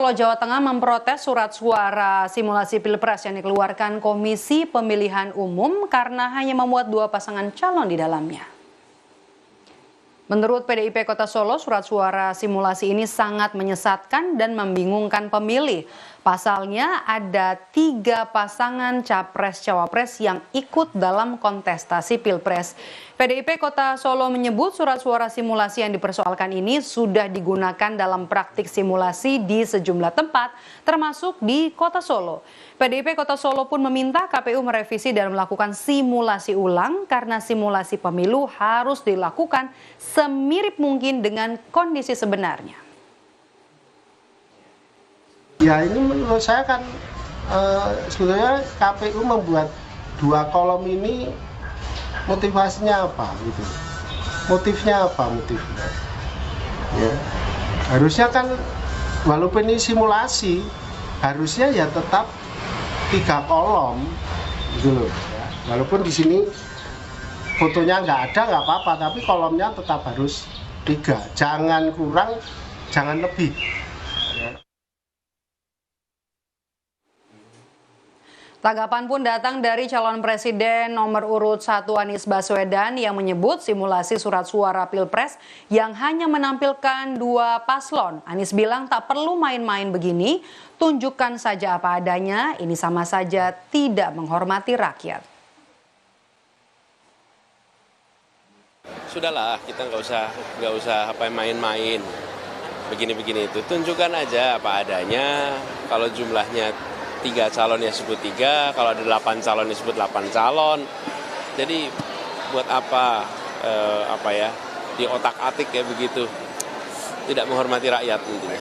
Solo Jawa Tengah memprotes surat suara simulasi Pilpres yang dikeluarkan Komisi Pemilihan Umum karena hanya memuat 2 pasangan calon di dalamnya. Menurut PDIP Kota Solo, surat suara simulasi ini sangat menyesatkan dan membingungkan pemilih. Pasalnya ada 3 pasangan capres-cawapres yang ikut dalam kontestasi Pilpres. PDIP Kota Solo menyebut surat suara simulasi yang dipersoalkan ini sudah digunakan dalam praktik simulasi di sejumlah tempat, termasuk di Kota Solo. PDIP Kota Solo pun meminta KPU merevisi dan melakukan simulasi ulang karena simulasi pemilu harus dilakukan semirip mungkin dengan kondisi sebenarnya. Ya, ini menurut saya kan sebetulnya KPU membuat 2 kolom ini motivasinya apa gitu. Motifnya apa motifnya? Ya. Harusnya kan walaupun ini simulasi, harusnya ya tetap 3 kolom gitu loh. Ya. Walaupun di sini fotonya nggak ada nggak apa-apa, tapi kolomnya tetap harus 3. Jangan kurang, jangan lebih. Ya. Tanggapan pun datang dari calon presiden nomor urut 1 Anies Baswedan yang menyebut simulasi surat suara Pilpres yang hanya menampilkan 2 paslon. Anies bilang tak perlu main-main begini, tunjukkan saja apa adanya, ini sama saja tidak menghormati rakyat. Sudahlah, kita nggak usah main-main begini-begini itu. Tunjukkan aja apa adanya. Kalau jumlahnya 3 calon ya sebut 3, kalau ada 8 calon ya sebut 8 calon. Jadi buat apa di otak-atik ya begitu, tidak menghormati rakyat intinya.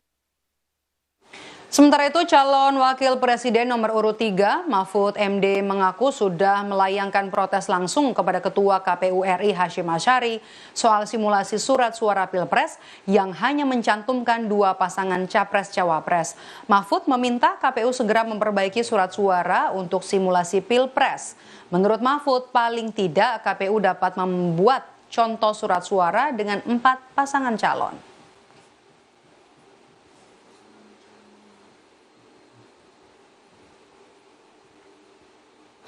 Sementara itu, calon wakil presiden nomor urut 3, Mahfud MD mengaku sudah melayangkan protes langsung kepada Ketua KPU RI Hashim Asyari soal simulasi surat suara Pilpres yang hanya mencantumkan 2 pasangan capres-cawapres. Mahfud meminta KPU segera memperbaiki surat suara untuk simulasi Pilpres. Menurut Mahfud, paling tidak KPU dapat membuat contoh surat suara dengan 4 pasangan calon.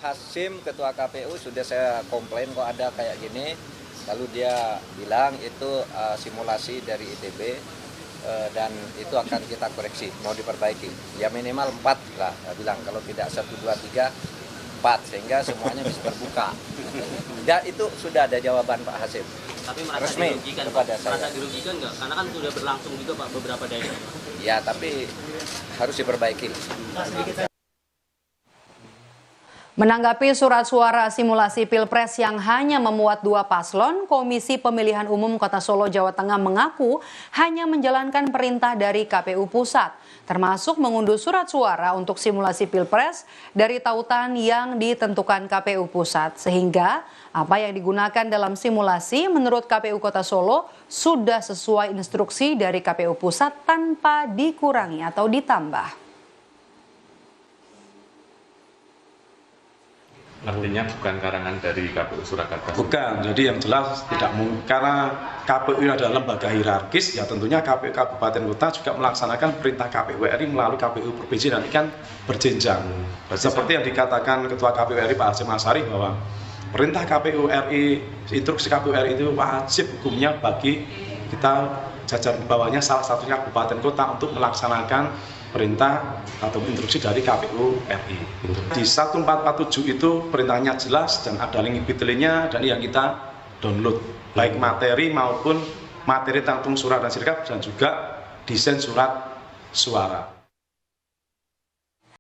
Hashim, Ketua KPU, sudah saya komplain kok ada kayak gini. Lalu dia bilang itu simulasi dari ITB dan itu akan kita koreksi, mau diperbaiki. Ya minimal 4 lah, dia bilang. Kalau tidak 1, 2, 3, 4, sehingga semuanya bisa terbuka. Dan itu sudah ada jawaban Pak Hashim. Tapi merasa resmi dirugikan, kepada saya. merasa dirugikan nggak? Karena kan sudah berlangsung juga Pak beberapa daerah. Ya, tapi harus diperbaiki. Menanggapi surat suara simulasi Pilpres yang hanya memuat 2 paslon, Komisi Pemilihan Umum Kota Solo, Jawa Tengah mengaku hanya menjalankan perintah dari KPU Pusat, termasuk mengunduh surat suara untuk simulasi Pilpres dari tautan yang ditentukan KPU Pusat. Sehingga apa yang digunakan dalam simulasi menurut KPU Kota Solo sudah sesuai instruksi dari KPU Pusat tanpa dikurangi atau ditambah. Artinya bukan karangan dari KPU Surakarta? Bukan, jadi yang jelas tidak mungkin, karena KPU adalah lembaga hierarkis, ya tentunya KPU Kabupaten Kota juga melaksanakan perintah KPU RI melalui KPU Provinsi, dan ini kan berjenjang. Seperti yang dikatakan Ketua KPU RI Pak Hashim Asyari bahwa perintah KPU RI, instruksi KPU RI itu wajib hukumnya bagi kita jajaran bawahnya, salah satunya Kabupaten Kota, untuk melaksanakan perintah atau instruksi dari KPU RI. Di 1447 itu perintahnya jelas dan ada link bit.ly-nya, dan yang kita download baik materi maupun materi tentang surat dan sertifikat dan juga desain surat suara.